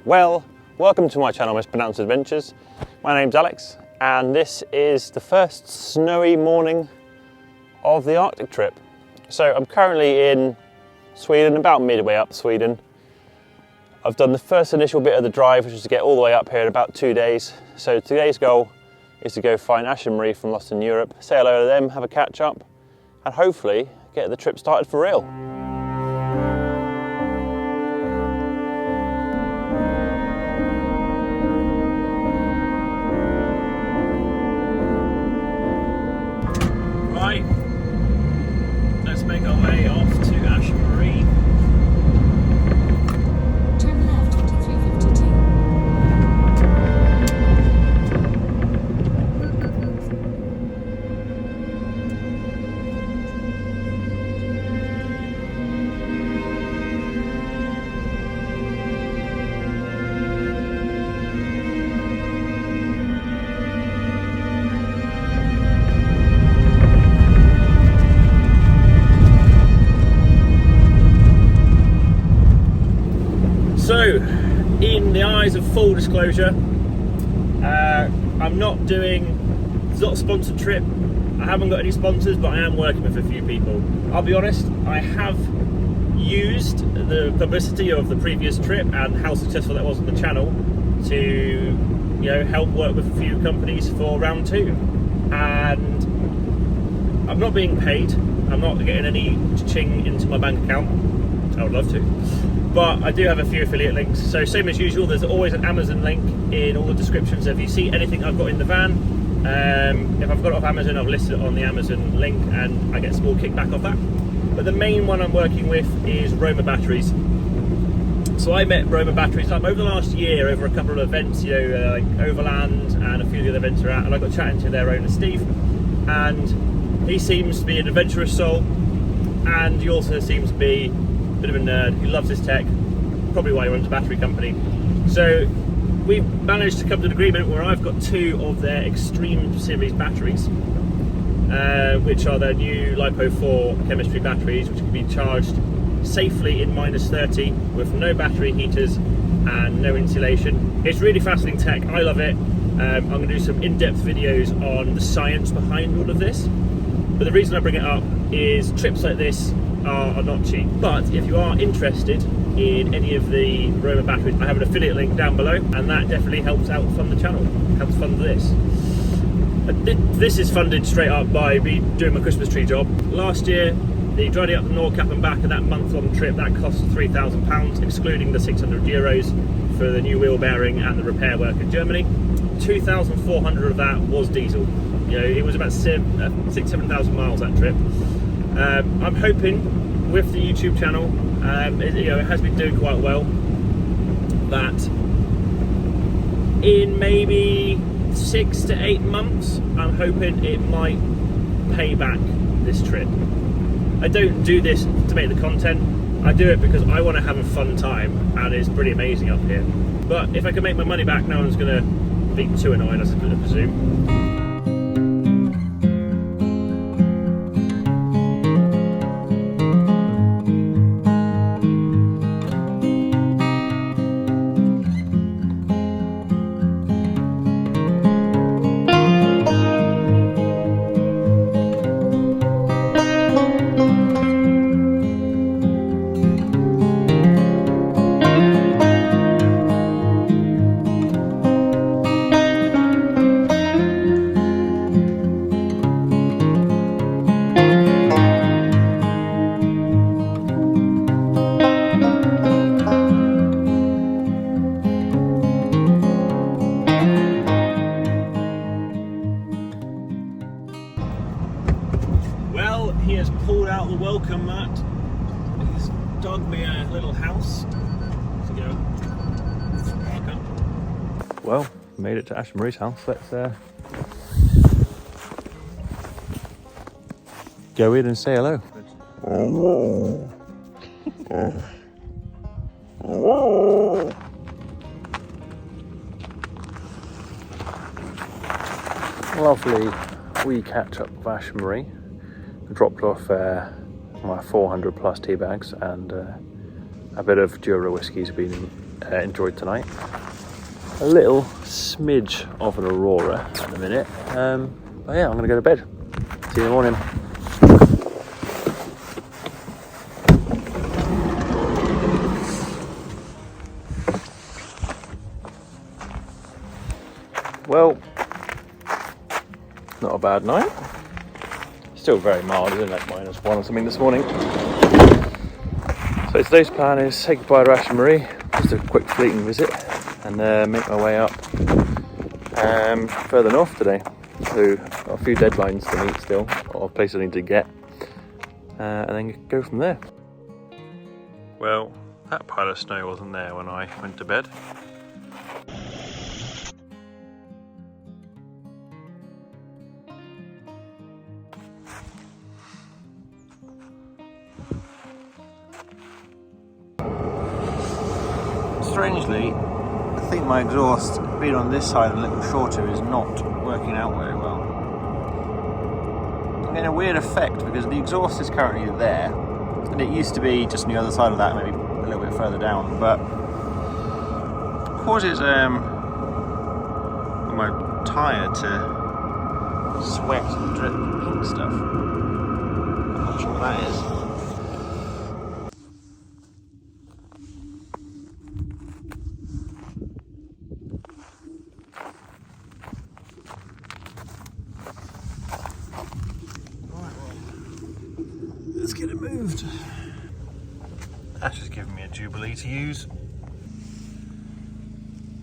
Well, welcome to my channel, Mispronounced Adventures. My name's Alex, and this is the first snowy morning of the Arctic trip. So I'm currently in Sweden, about midway up Sweden. I've done the first initial bit of the drive, which is to get all the way up here in about 2 days. So today's goal is to go find Ash and Marie from Lost in Europe, say hello to them, have a catch up, and hopefully get the trip started for real. Right, let's make our way off to Ash and Marie. Turn left onto 352. So, in the eyes of full disclosure, I'm not doing, it's not a sponsored trip. I haven't got any sponsors, but I am working with a few people. I'll be honest, I have used the publicity of the previous trip and how successful that was on the channel to, help work with a few companies for round 2. And I'm not being paid. I'm not getting any ching into my bank account. I would love to. But I do have a few affiliate links. So same as usual, there's always an Amazon link in all the descriptions. So if you see anything I've got in the van, if I've got it off Amazon, I've listed it on the Amazon link and I get a small kickback off that. But the main one I'm working with is Roma Batteries. So I met Roma Batteries over the last year over a couple of events, like Overland and a few of the other events are at, and I got chatting to their owner Steve, and he seems to be an adventurous soul, and he also seems to be bit of a nerd. He loves his tech, probably why he runs a battery company. So we've managed to come to an agreement where I've got 2 of their Extreme series batteries, which are their new LiPo4 chemistry batteries, which can be charged safely in -30 with no battery heaters and no insulation. It's really fascinating tech. I love it. I'm going to do some in-depth videos on the science behind all of this. But the reason I bring it up is trips like this are not cheap. But if you are interested in any of the Roma batteries, I have an affiliate link down below, and that definitely helps out fund the channel, helps fund this. This is funded straight up by me doing my Christmas tree job. Last year, the driving up the Nordkap and back and that month-long trip, that cost £3,000, excluding the €600 for the new wheel bearing and the repair work in Germany. 2,400 of that was diesel. It was about 7,000 miles that trip. I'm hoping with the YouTube channel, it has been doing quite well, that in maybe 6 to 8 months, I'm hoping it might pay back this trip. I don't do this to make the content, I do it because I want to have a fun time, and it's pretty amazing up here. But if I can make my money back, no one's going to be too annoyed, I presume. He has pulled out the welcome mat. He's dug me a little house to go back up. Well, made it to Ash and Marie's house. Let's go in and say hello. Lovely wee catch up with Ash and Marie. I dropped off my 400 plus tea bags and a bit of Jura whiskies been enjoyed tonight. A little smidge of an aurora at the minute. But yeah, I'm going to go to bed. See you in the morning. Well, not a bad night. Still very mild, isn't it? -1 or something this morning. So today's plan is say goodbye to Ash and Marie, just a quick fleeting visit, and make my way up further north today. So got a few deadlines to meet still, or places I need to get, and then go from there. Well, that pile of snow wasn't there when I went to bed. Strangely, I think my exhaust, being on this side a little shorter, is not working out very well. I'm getting a weird effect because the exhaust is currently there, and it used to be just on the other side of that, maybe a little bit further down, but it causes my tyre to sweat and drip pink stuff. I'm not sure what that is. Let's get it moved. Ash has given me a Jubilee to use.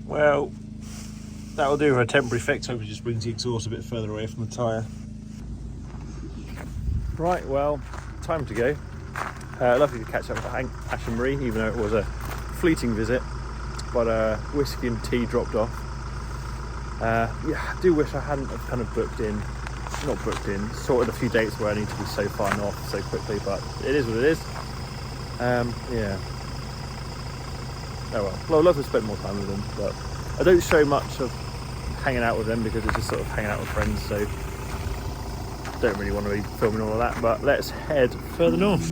Well, that will do for a temporary fix. Hopefully just brings the exhaust a bit further away from the tyre. Right, well, time to go. Lovely to catch up with Ash and Marie, even though it was a fleeting visit. But whiskey and tea dropped off. Yeah, I do wish I hadn't have kind of sorted a few dates where I need to be so far north so quickly, but it is what it is. Yeah. Oh well. I'd love to spend more time with them, but I don't show much of hanging out with them because it's just sort of hanging out with friends, so don't really want to be filming all of that, but let's head further north.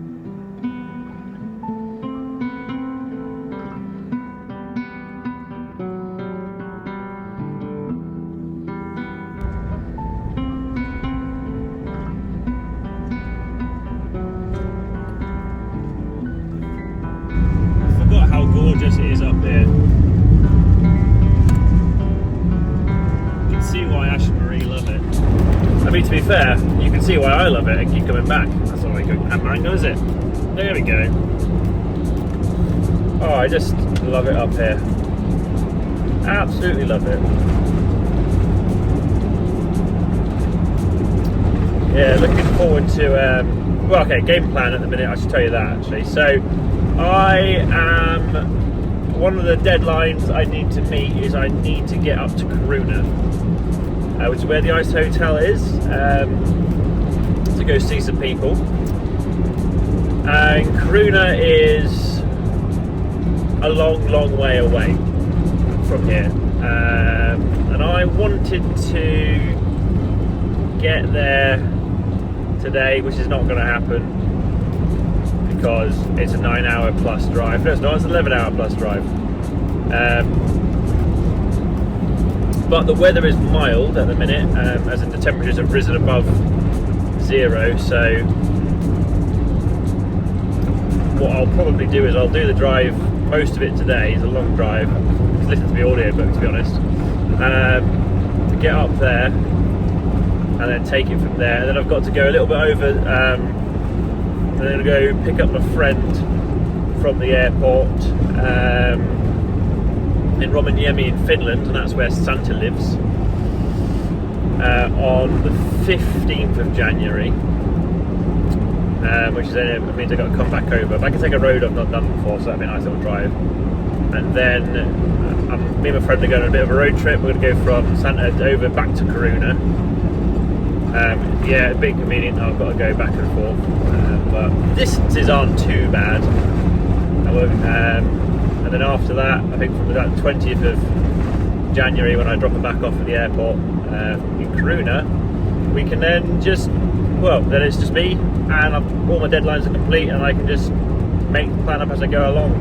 Gorgeous it is up here. You can see why Ash and Marie love it. I mean, to be fair, you can see why I love it and keep coming back. That's not like a mango, is it? There we go. Oh, I just love it up here. Absolutely love it. Yeah, looking forward to well, okay, game plan at the minute, I should tell you that actually. So one of the deadlines I need to meet is I need to get up to Kiruna, which is where the Ice Hotel is, to go see some people. And Kiruna is a long way away from here, and I wanted to get there today, which is not going to happen because it's a 9-hour plus drive. No, it's not, it's an 11-hour plus drive. But the weather is mild at the minute, as in the temperatures have risen above 0, so what I'll probably do is I'll do the drive, most of it today. It's a long drive, just listen to the audiobook to be honest, to get up there and then take it from there. And then I've got to go a little bit over, I'm going to go pick up a friend from the airport in Rovaniemi in Finland, and that's where Santa lives, on the 15th of January, which is then, it means I've got to come back over. But I can take a road I've not done before, so that'd be a nice little drive. And then me and my friend are going on a bit of a road trip. We're going to go from Santa over back to Kiruna. Yeah, a bit convenient. I've got to go back and forth, but distances aren't too bad. And then after that, I think from that 20th of January, when I drop them back off at the airport in Kiruna, we can then just, well, then it's just me, and all my deadlines are complete, and I can just make the plan up as I go along.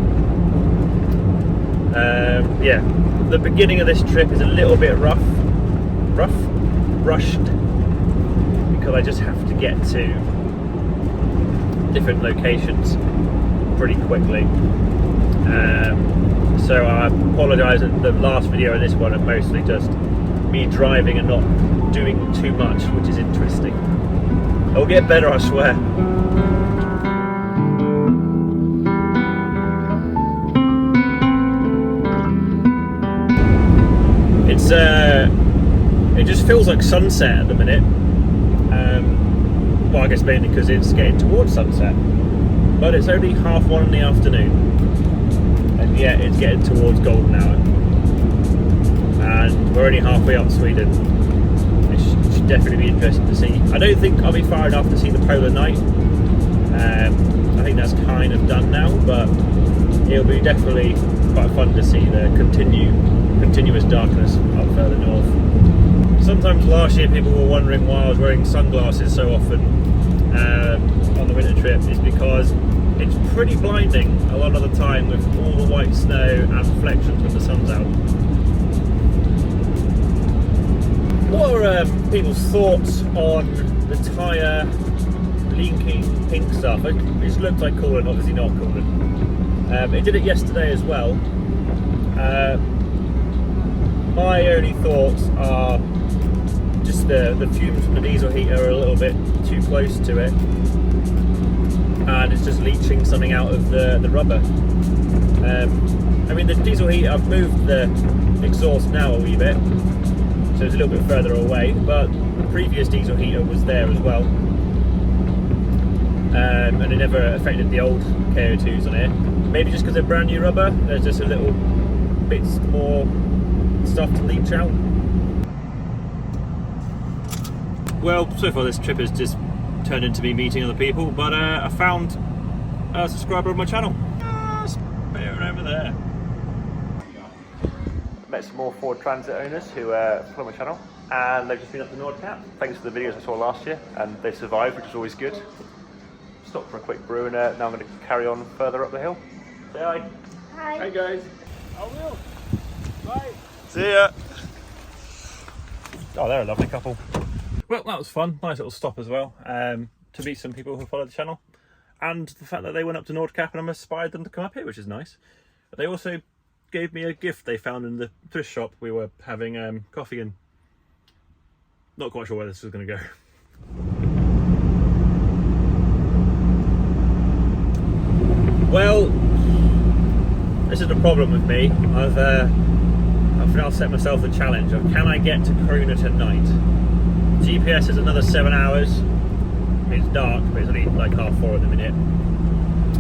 Yeah, the beginning of this trip is a little bit rushed, because I just have to get to different locations pretty quickly. So I apologise that the last video and this one are mostly just me driving and not doing too much, which is interesting. It'll get better, I swear. It just feels like sunset at the minute. Well, I guess mainly because it's getting towards sunset, but it's only 1:30 in the afternoon, and yet it's getting towards golden hour, and we're only halfway up Sweden. It should definitely be interesting to see. I don't think I'll be far enough to see the polar night. I think that's kind of done now, but it'll be definitely quite fun to see the continuous darkness up further north. Sometimes last year people were wondering why I was wearing sunglasses so often on the winter trip. Is because it's pretty blinding a lot of the time with all the white snow and reflections when the sun's out. What are people's thoughts on the tyre blinking pink stuff? It just looks like coolant, obviously not coolant. It did it yesterday as well. My only thoughts are just the fumes from the diesel heater are a little bit too close to it, and it's just leaching something out of the rubber. I mean, the diesel heater, I've moved the exhaust now a wee bit, so it's a little bit further away, but the previous diesel heater was there as well, and it never affected the old KO2s on it. Maybe just because they're brand new rubber, there's just a little bits more stuff to leach out. Well, so far this trip has just turned into me meeting other people, but I found a subscriber of my channel. Just over there. Met some more Ford Transit owners who follow my channel, and they've just been up to Nordkapp. Thanks for the videos I saw last year, and they survived, which is always good. Stopped for a quick brew, and now I'm going to carry on further up the hill. Say hi. Hi. Hey guys. I will. Bye. See ya. Oh, they're a lovely couple. Well, that was fun. Nice little stop as well. To meet some people who follow the channel, and the fact that they went up to Nordkapp and I inspired them to come up here, which is nice. But they also gave me a gift they found in the thrift shop we were having coffee in. Not quite sure where this was going to go. Well, this is the problem with me. I've now set myself the challenge of, can I get to Kiruna tonight? GPS is another 7 hours. It's dark, but it's only like 4:30 at the minute.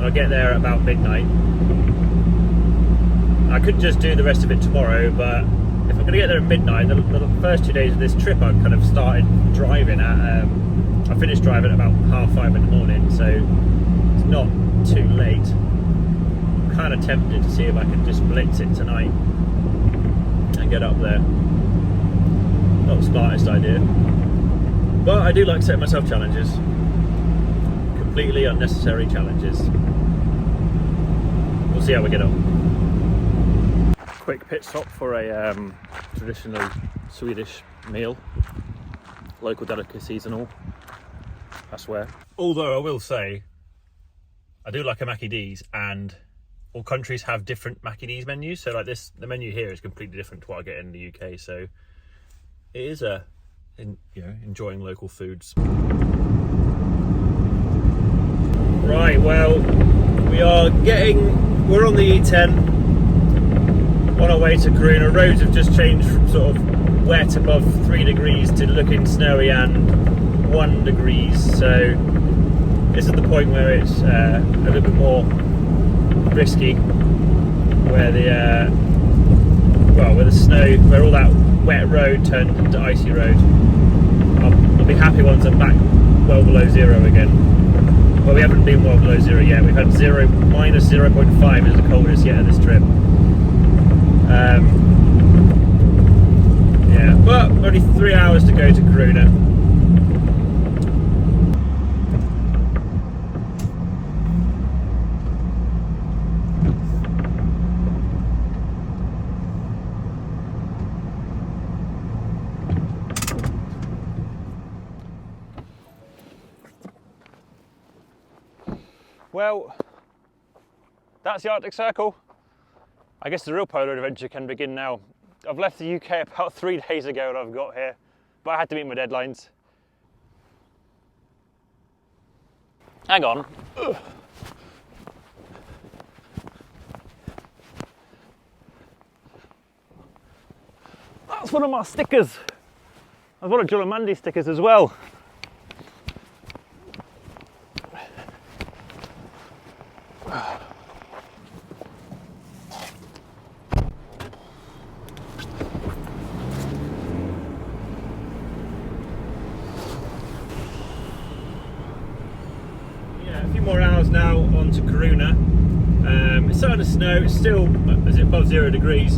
I'll get there at about midnight. I could just do the rest of it tomorrow, but if I'm going to get there at midnight, the first 2 days of this trip I kind of started driving at, I finished driving at about 5:30 in the morning, so it's not too late. I'm kind of tempted to see if I can just blitz it tonight and get up there. Not the smartest idea, but I do like setting myself challenges. Completely unnecessary challenges. We'll see how we get on. Quick pit stop for a traditional Swedish meal, local delicacies and all, I swear. Although I will say, I do like a Mackie D's, and all countries have different Mackie D's menus. So like this, the menu here is completely different to what I get in the UK. So it is enjoying local foods. Right, well, we're on the E10 on our way to Kiruna. Roads have just changed from sort of wet above 3 degrees to looking snowy and 1 degrees. So this is the point where it's a little bit more risky, where where all that wet road turned into icy road. I'll be happy once I'm back well below zero again. Well, we haven't been well below zero yet. We've had minus 0.5 is the coldest yet of this trip. Yeah, but only 3 hours to go to Kiruna. Well, that's the Arctic Circle. I guess the real polar adventure can begin now. I've left the UK about 3 days ago and I've got here, but I had to meet my deadlines. Hang on. Ugh. That's one of my stickers. I've got a Jolomandi stickers as well. Yeah, a few more hours now on to Kiruna. It's starting to snow. It's still above 0 degrees,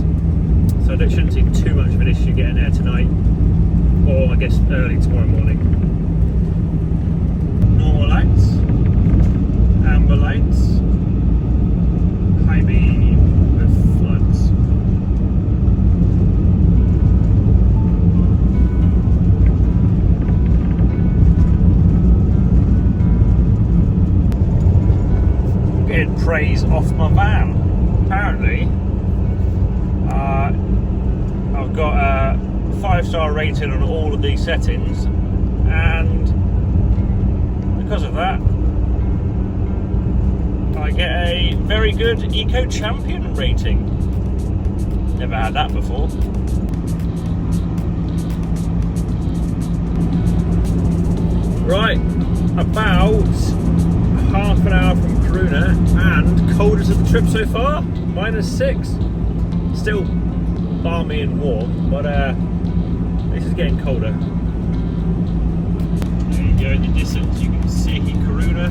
so I shouldn't see too much of an issue getting there tonight, or I guess early tomorrow morning. Normal lights, amber lights, high beam with floods. Getting praise off my van. Apparently, I've got a 5-star rating on all of these settings, and because of that I get a very good Eco Champion rating. Never had that before. Right, about half an hour from Kiruna, and coldest of the trip so far, -6. Still balmy and warm, but this is getting colder. There you go, in the distance you can see Kiruna.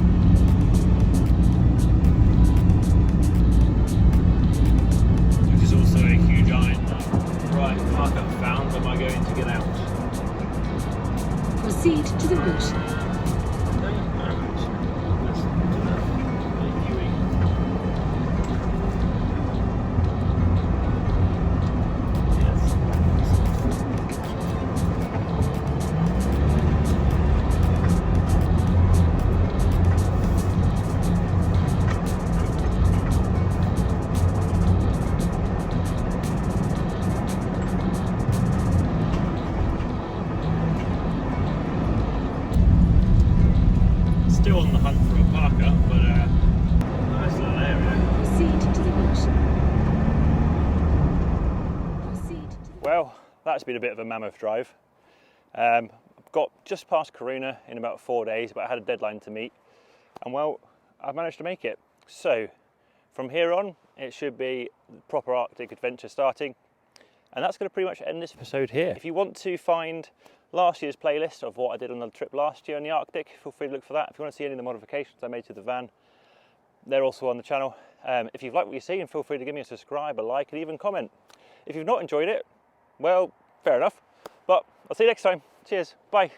Which is also a huge iron. Right, marker found. Am I going to get out? Proceed to the route. Still on the hunt for a parker, but nice little area. Proceed to the route. Proceed to the Well, that's been a bit of a mammoth drive. I've got just past Kiruna in about 4 days, but I had a deadline to meet, and well, I've managed to make it. So from here on, it should be proper Arctic adventure starting, and that's going to pretty much end this episode here. If you want to find last year's playlist of what I did on the trip last year in the Arctic, feel free to look for that. If you want to see any of the modifications I made to the van, they're also on the channel. If you've liked what you see, feel free to give me a subscribe, a like, and even comment. If you've not enjoyed it, well, fair enough. But I'll see you next time. Cheers, bye.